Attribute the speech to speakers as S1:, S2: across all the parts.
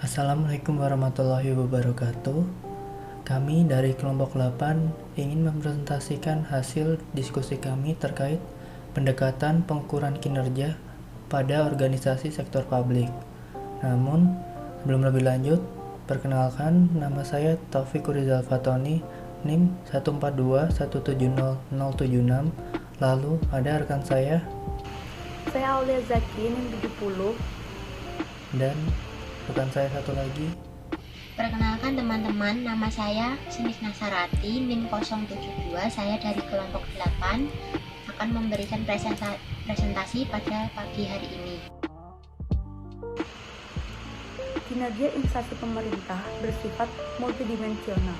S1: Assalamualaikum warahmatullahi wabarakatuh. Kami dari kelompok 8 ingin mempresentasikan hasil diskusi kami terkait pendekatan pengukuran kinerja pada organisasi sektor publik. Namun, sebelum lebih lanjut, perkenalkan nama saya Taufikur Rizal Fatoni, NIM 142170076. Lalu ada rekan saya
S2: Saya Aulia Zaki, NIM 70.
S1: dan rekan saya satu lagi.
S3: Perkenalkan teman-teman, nama saya Sinik Nasarati, NIM 072. Saya dari kelompok 8 akan memberikan presentasi pada pagi hari ini.
S2: Kinerja instansi pemerintah bersifat multidimensional.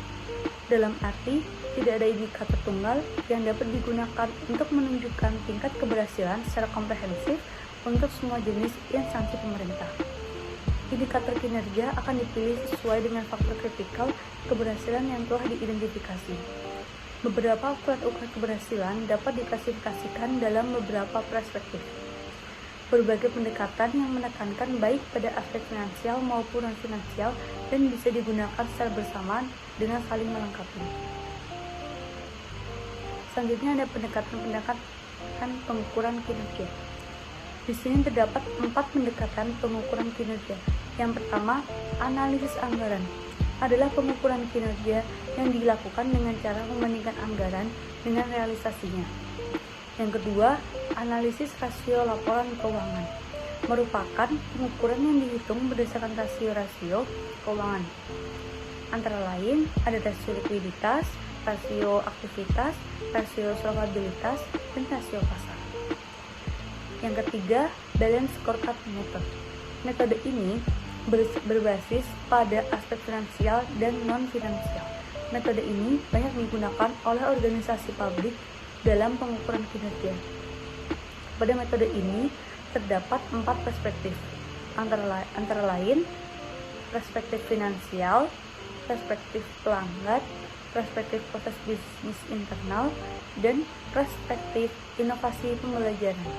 S2: Dalam arti, tidak ada indikator tunggal yang dapat digunakan untuk menunjukkan tingkat keberhasilan secara komprehensif untuk semua jenis instansi pemerintah. Indikator kinerja akan dipilih sesuai dengan faktor kritikal keberhasilan yang telah diidentifikasi. Beberapa ukuran keberhasilan dapat diklasifikasikan dalam beberapa perspektif. Berbagai pendekatan yang menekankan baik pada aspek finansial maupun non-finansial dan bisa digunakan secara bersamaan dengan saling melengkapi. Selanjutnya ada pendekatan pengukuran kinerja. Di sini terdapat 4 pendekatan pengukuran kinerja. Yang pertama, analisis anggaran adalah pengukuran kinerja yang dilakukan dengan cara membandingkan anggaran dengan realisasinya. Yang kedua, analisis rasio laporan keuangan merupakan pengukuran yang dihitung berdasarkan rasio-rasio keuangan. Antara lain ada rasio likuiditas, rasio aktivitas, rasio solvabilitas, dan rasio pasar. Yang ketiga, balance scorecard method. Metode ini berbasis pada aspek finansial dan non-finansial. Metode ini banyak digunakan oleh organisasi publik dalam pengukuran kinerja. Pada metode ini terdapat 4 perspektif, antara lain perspektif finansial, perspektif pelanggan, perspektif proses bisnis internal, dan perspektif inovasi pembelajaran.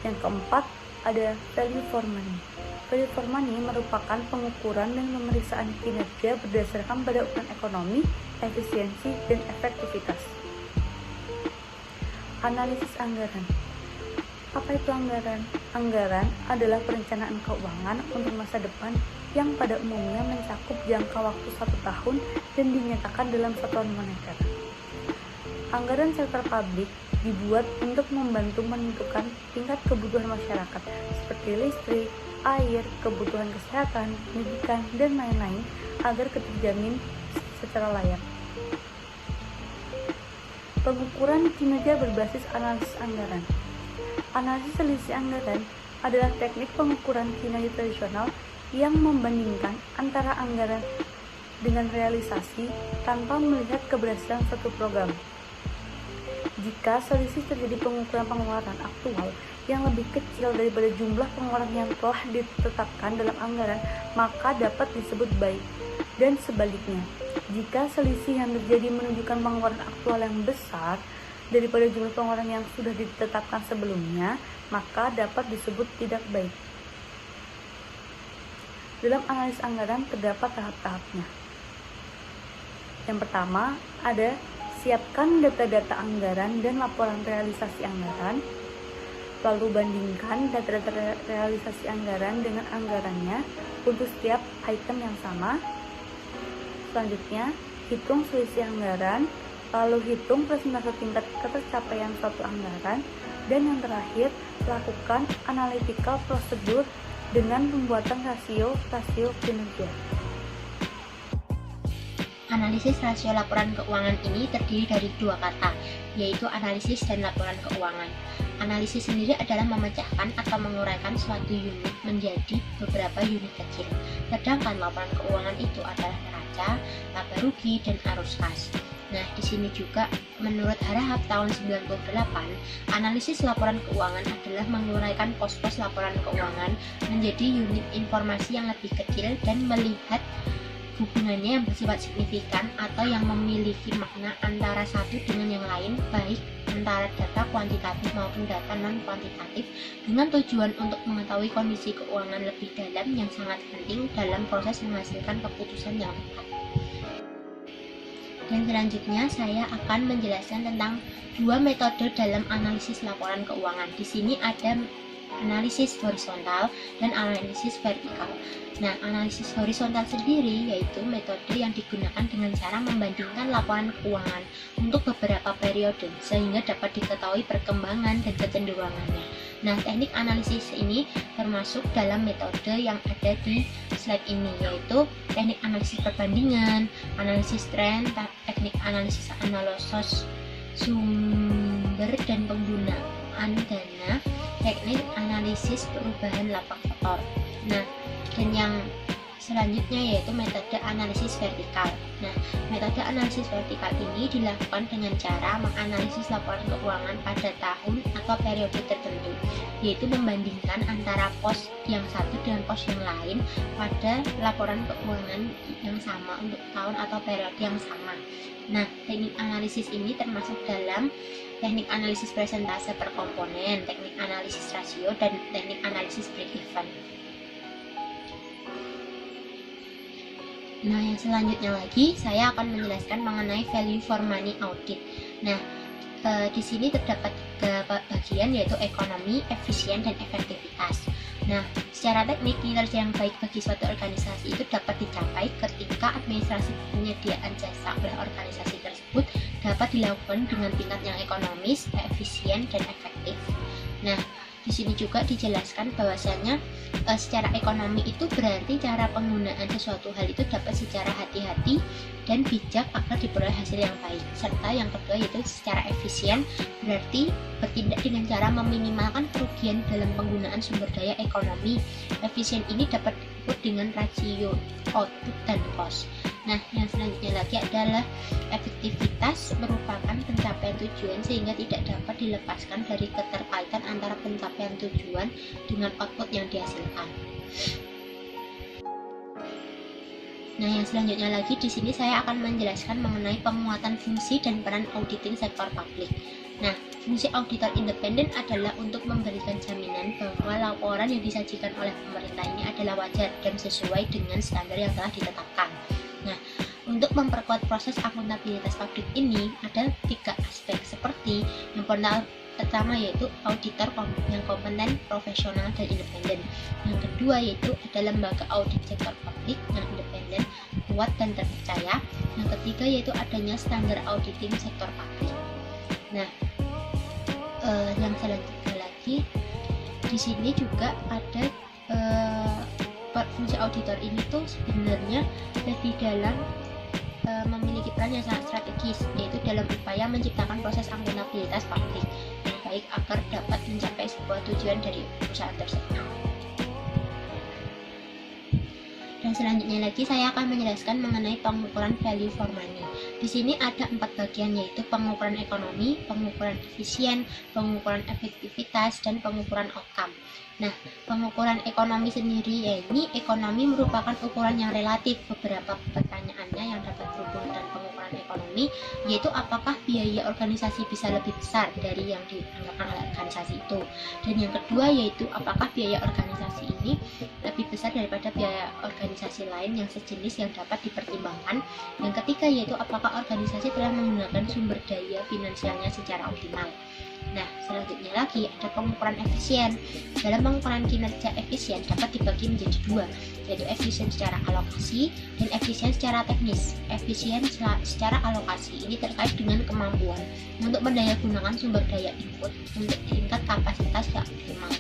S2: Yang keempat, ada value for money. Value for money merupakan pengukuran dan pemeriksaan kinerja berdasarkan pada ukuran ekonomi, efisiensi, dan efektivitas. Analisis anggaran. Apa itu anggaran? Anggaran adalah perencanaan keuangan untuk masa depan yang pada umumnya mencakup jangka waktu 1 tahun dan dinyatakan dalam satuan moneter. Anggaran sektor publik dibuat untuk membantu menentukan tingkat kebutuhan masyarakat seperti listrik, air, kebutuhan kesehatan, pendidikan, dan lain-lain agar terjamin secara layak. Pengukuran kinerja berbasis analisis anggaran. Analisis selisih anggaran adalah teknik pengukuran kinerja tradisional yang membandingkan antara anggaran dengan realisasi tanpa melihat keberhasilan suatu program. Jika selisih terjadi pengukuran pengeluaran aktual yang lebih kecil daripada jumlah pengeluaran yang telah ditetapkan dalam anggaran, maka dapat disebut baik. Dan sebaliknya, jika selisih yang terjadi menunjukkan pengeluaran aktual yang besar daripada jumlah pengeluaran yang sudah ditetapkan sebelumnya, maka dapat disebut tidak baik. Dalam analis anggaran terdapat tahap-tahapnya. Yang pertama, ada siapkan data-data anggaran dan laporan realisasi anggaran, lalu bandingkan data-data realisasi anggaran dengan anggarannya untuk setiap item yang sama. Selanjutnya, hitung selisih anggaran, lalu hitung persentase tingkat ketercapaian suatu anggaran, dan yang terakhir, lakukan analytical prosedur dengan pembuatan rasio kinerja.
S3: Analisis rasio laporan keuangan ini terdiri dari 2 kata, yaitu analisis dan laporan keuangan. Analisis sendiri adalah memecahkan atau menguraikan suatu unit menjadi beberapa unit kecil. Sedangkan laporan keuangan itu adalah neraca, laba rugi, dan arus kas. Nah, di sini juga menurut Harahap tahun 98, analisis laporan keuangan adalah menguraikan pos-pos laporan keuangan menjadi unit informasi yang lebih kecil dan melihat hubungannya yang bersifat signifikan atau yang memiliki makna antara satu dengan yang lain, baik antara data kuantitatif maupun data non-kuantitatif dengan tujuan untuk mengetahui kondisi keuangan lebih dalam yang sangat penting dalam proses menghasilkan keputusan yang tepat. Dan selanjutnya saya akan menjelaskan tentang dua metode dalam analisis laporan keuangan. Di sini ada analisis horizontal dan analisis vertikal. Nah, analisis horizontal sendiri yaitu metode yang digunakan dengan cara membandingkan laporan keuangan untuk beberapa periode sehingga dapat diketahui perkembangan dan kecenderungannya. Nah, teknik analisis ini termasuk dalam metode yang ada di slide ini, yaitu teknik analisis perbandingan, analisis tren, teknik analisis analisis sumber dan penggunaan dana, teknik analisis perubahan lapak faktor. Nah, dan yang selanjutnya yaitu metode analisis vertikal. Nah, metode analisis vertikal ini dilakukan dengan cara menganalisis laporan keuangan pada tahun atau periode tertentu, yaitu membandingkan antara pos yang satu dengan pos yang lain pada laporan keuangan yang sama untuk tahun atau periode yang sama. Nah, teknik analisis ini termasuk dalam teknik analisis presentase per komponen, teknik analisis rasio, dan teknik analisis break-even. Nah, yang selanjutnya lagi saya akan menjelaskan mengenai value for money audit. Nah, di sini terdapat tiga bagian yaitu ekonomi, efisien, dan efektivitas. Nah, secara teknik kinerja yang baik bagi suatu organisasi itu dapat dicapai ketika administrasi penyediaan jasa oleh organisasi tersebut dapat dilakukan dengan tingkat yang ekonomis, efisien, dan efektif. Nah, di sini juga dijelaskan bahwasanya secara ekonomi itu berarti cara penggunaan sesuatu hal itu dapat secara hati-hati dan bijak agar diperoleh hasil yang baik. Serta yang kedua yaitu secara efisien berarti bertindak dengan cara meminimalkan kerugian dalam penggunaan sumber daya ekonomi. Efisien ini dapat diukur dengan rasio output dan cost. Nah, yang selanjutnya lagi adalah efektivitas merupakan pencapaian tujuan sehingga tidak dapat dilepaskan dari keterkaitan antara pencapaian tujuan dengan output yang dihasilkan. Nah, yang selanjutnya lagi di sini saya akan menjelaskan mengenai penguatan fungsi dan peran auditing sektor publik. Nah, fungsi auditor independen adalah untuk memberikan jaminan bahwa laporan yang disajikan oleh pemerintah ini adalah wajar dan sesuai dengan standar yang telah ditetapkan. Nah, untuk memperkuat proses akuntabilitas publik ini ada tiga aspek seperti yang pertama yaitu auditor yang kompeten, profesional, dan independen. Yang kedua yaitu ada lembaga audit sektor publik yang independen, kuat, dan terpercaya. Yang ketiga yaitu adanya standar auditing sektor publik. Nah, yang selanjutnya lagi di sini juga ada fungsi auditor ini tuh sebenarnya lebih dalam memiliki peran yang sangat strategis, yaitu dalam upaya menciptakan proses akuntabilitas publik yang baik agar dapat mencapai sebuah tujuan dari perusahaan tersebut. Dan selanjutnya lagi saya akan menjelaskan mengenai pengukuran value for money. Di sini ada 4 bagian yaitu pengukuran ekonomi, pengukuran efisien, pengukuran efektivitas, dan pengukuran outcome. Nah, pengukuran ekonomi sendiri ini ekonomi merupakan ukuran yang relatif. Beberapa pertanyaannya yang dapat berhubungan dengan pengukuran ekonomi yaitu apakah biaya organisasi bisa lebih besar dari yang dianggarkan oleh organisasi itu. Dan yang kedua yaitu apakah biaya organisasi ini lebih besar daripada biaya organisasi lain yang sejenis yang dapat dipertimbangkan. Yang ketiga yaitu apakah organisasi telah menggunakan sumber daya finansialnya secara optimal. Nah, selanjutnya lagi ada pengukuran efisien. Dalam pengukuran kinerja efisien dapat dibagi menjadi dua, yaitu efisien secara alokasi dan efisien secara teknis. Efisien secara alokasi ini terkait dengan kemampuan untuk mendayagunakan sumber daya input untuk tingkat kapasitas yang optimal.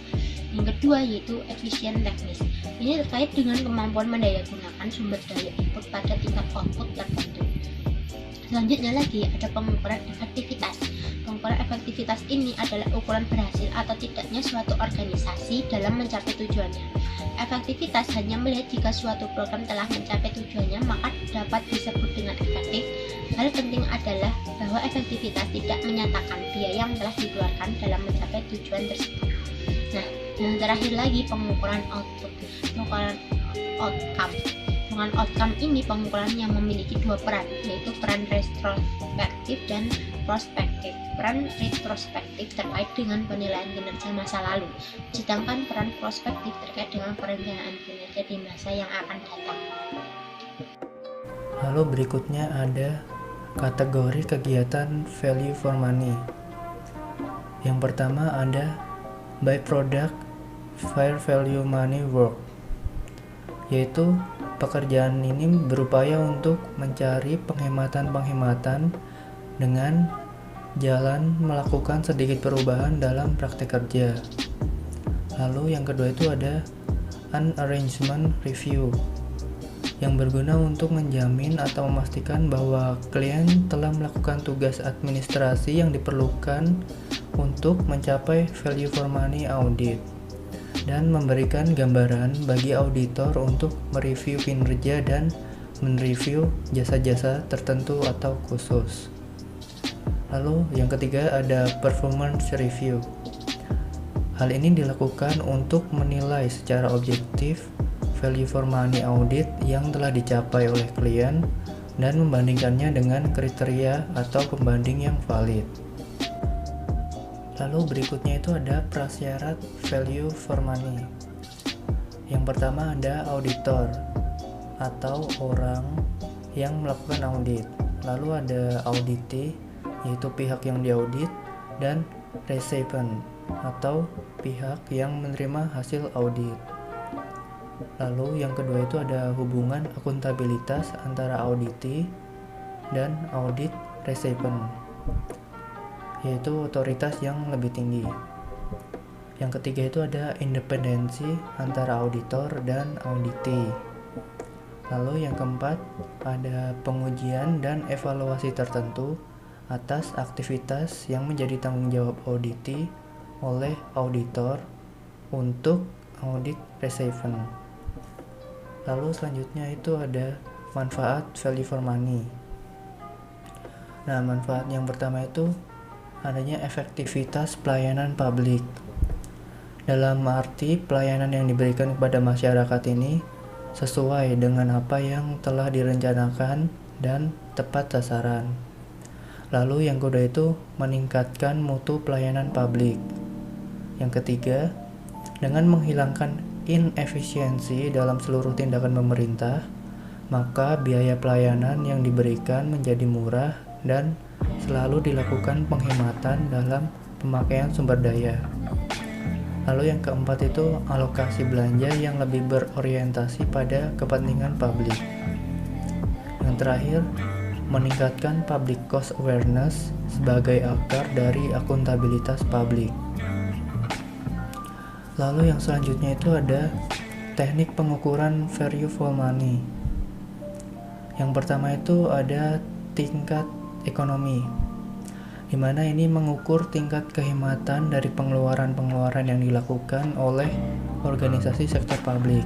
S3: Yang kedua yaitu efisien teknis. Ini terkait dengan kemampuan mendayagunakan sumber daya input pada tingkat output tertentu. Selanjutnya lagi ada pengukuran efektivitas. Pengukuran efektivitas ini adalah ukuran berhasil atau tidaknya suatu organisasi dalam mencapai tujuannya. Efektivitas hanya melihat jika suatu program telah mencapai tujuannya maka dapat disebut dengan efektif. Hal penting adalah bahwa efektivitas tidak menyatakan biaya yang telah dikeluarkan dalam mencapai tujuan tersebut. Nah, yang terakhir lagi pengukuran output, pengukuran outcome. Dengan outcome ini, pengukuran yang memiliki dua peran, yaitu peran retrospektif dan prospektif. Peran retrospektif terkait dengan penilaian kinerja masa lalu, sedangkan peran prospektif terkait dengan perencanaan kinerja di masa yang akan datang.
S1: Lalu berikutnya ada kategori kegiatan value for money. Yang pertama ada byproduct fair value money work, yaitu pekerjaan ini berupaya untuk mencari penghematan-penghematan dengan jalan melakukan sedikit perubahan dalam praktek kerja. Lalu yang kedua itu ada an arrangement review, yang berguna untuk menjamin atau memastikan bahwa klien telah melakukan tugas administrasi yang diperlukan untuk mencapai value for money audit, dan memberikan gambaran bagi auditor untuk mereview kinerja dan mereview jasa-jasa tertentu atau khusus. Lalu yang ketiga ada performance review. Hal ini dilakukan untuk menilai secara objektif value for money audit yang telah dicapai oleh klien dan membandingkannya dengan kriteria atau pembanding yang valid. Lalu berikutnya itu ada prasyarat value for money. Yang pertama ada auditor atau orang yang melakukan audit. Lalu ada auditee, yaitu pihak yang diaudit, dan recipient atau pihak yang menerima hasil audit. Lalu yang kedua itu ada hubungan akuntabilitas antara auditee dan audit recipient, yaitu otoritas yang lebih tinggi. Yang ketiga itu ada independensi antara auditor dan auditee. Lalu yang keempat ada pengujian dan evaluasi tertentu atas aktivitas yang menjadi tanggung jawab auditee oleh auditor untuk audit recipient. Lalu selanjutnya itu ada manfaat value for money. Nah, manfaat yang pertama itu adanya efektivitas pelayanan publik. Dalam arti pelayanan yang diberikan kepada masyarakat ini sesuai dengan apa yang telah direncanakan dan tepat sasaran. Lalu yang kedua itu meningkatkan mutu pelayanan publik. Yang ketiga, dengan menghilangkan inefisiensi dalam seluruh tindakan pemerintah, maka biaya pelayanan yang diberikan menjadi murah dan selalu dilakukan penghematan dalam pemakaian sumber daya. Lalu yang keempat itu alokasi belanja yang lebih berorientasi pada kepentingan publik. Yang terakhir, meningkatkan public cost awareness sebagai akar dari akuntabilitas publik. Lalu yang selanjutnya itu ada teknik pengukuran value for money. Yang pertama itu ada tingkat ekonomi, di mana ini mengukur tingkat kehematan dari pengeluaran-pengeluaran yang dilakukan oleh organisasi sektor publik.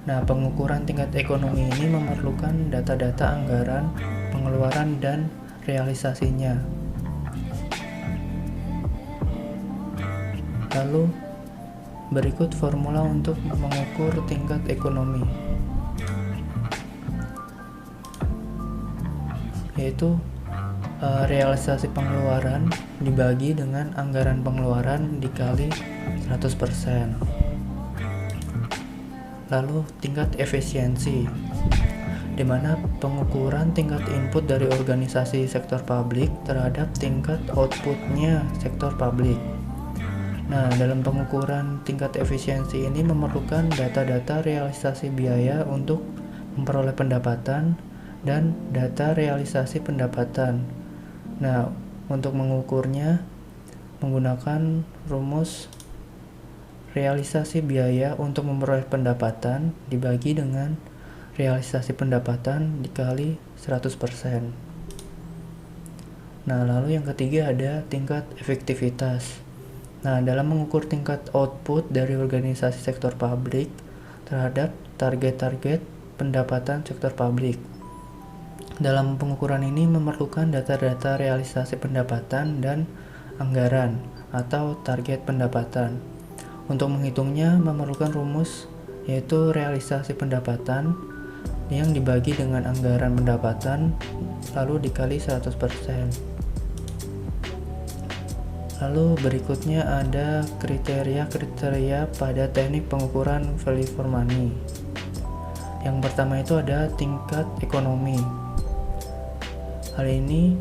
S1: Nah, pengukuran tingkat ekonomi ini memerlukan data-data anggaran, pengeluaran, dan realisasinya. Lalu, berikut formula untuk mengukur tingkat ekonomi, yaitu realisasi pengeluaran dibagi dengan anggaran pengeluaran dikali 100%. Lalu tingkat efisiensi, di mana pengukuran tingkat input dari organisasi sektor publik terhadap tingkat outputnya sektor publik. Nah, dalam pengukuran tingkat efisiensi ini memerlukan data-data realisasi biaya untuk memperoleh pendapatan dan data realisasi pendapatan. Nah, untuk mengukurnya menggunakan rumus realisasi biaya untuk memperoleh pendapatan dibagi dengan realisasi pendapatan dikali 100%. Nah, lalu yang ketiga ada tingkat efektivitas. Nah, dalam mengukur tingkat output dari organisasi sektor publik terhadap target-target pendapatan sektor publik. Dalam pengukuran ini memerlukan data-data realisasi pendapatan dan anggaran atau target pendapatan. Untuk menghitungnya memerlukan rumus, yaitu realisasi pendapatan yang dibagi dengan anggaran pendapatan lalu dikali 100%. Lalu berikutnya ada kriteria-kriteria pada teknik pengukuran value for money. Yang pertama itu ada tingkat ekonomi. Hal ini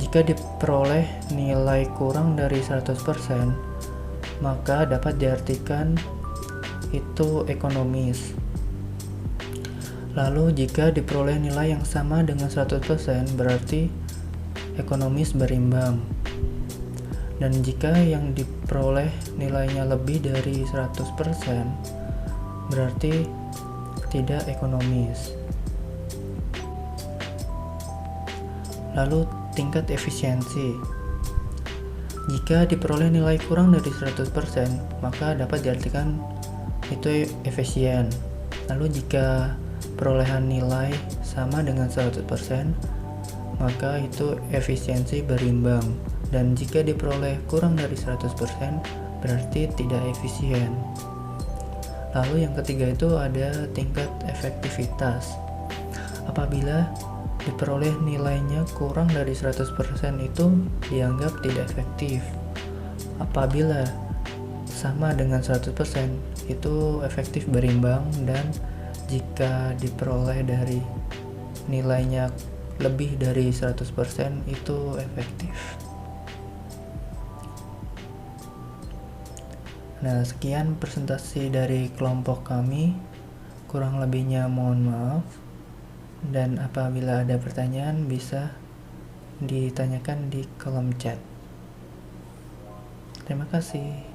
S1: jika diperoleh nilai kurang dari 100%, maka dapat diartikan itu ekonomis. Lalu jika diperoleh nilai yang sama dengan 100%, berarti ekonomis berimbang. Dan jika yang diperoleh nilainya lebih dari 100%, berarti tidak ekonomis. Lalu tingkat efisiensi. Jika diperoleh nilai kurang dari 100%, maka dapat diartikan itu efisien. Lalu jika perolehan nilai sama dengan 100%, maka itu efisiensi berimbang. Dan jika diperoleh kurang dari 100%, berarti tidak efisien. Lalu yang ketiga itu ada tingkat efektivitas. Apabila diperoleh nilainya kurang dari 100%, itu dianggap tidak efektif. Apabila sama dengan 100%, itu efektif berimbang, dan jika diperoleh dari nilainya lebih dari 100%, itu efektif. Nah, sekian presentasi dari kelompok kami. Kurang lebihnya mohon maaf. Dan apabila ada pertanyaan bisa ditanyakan di kolom chat. Terima kasih.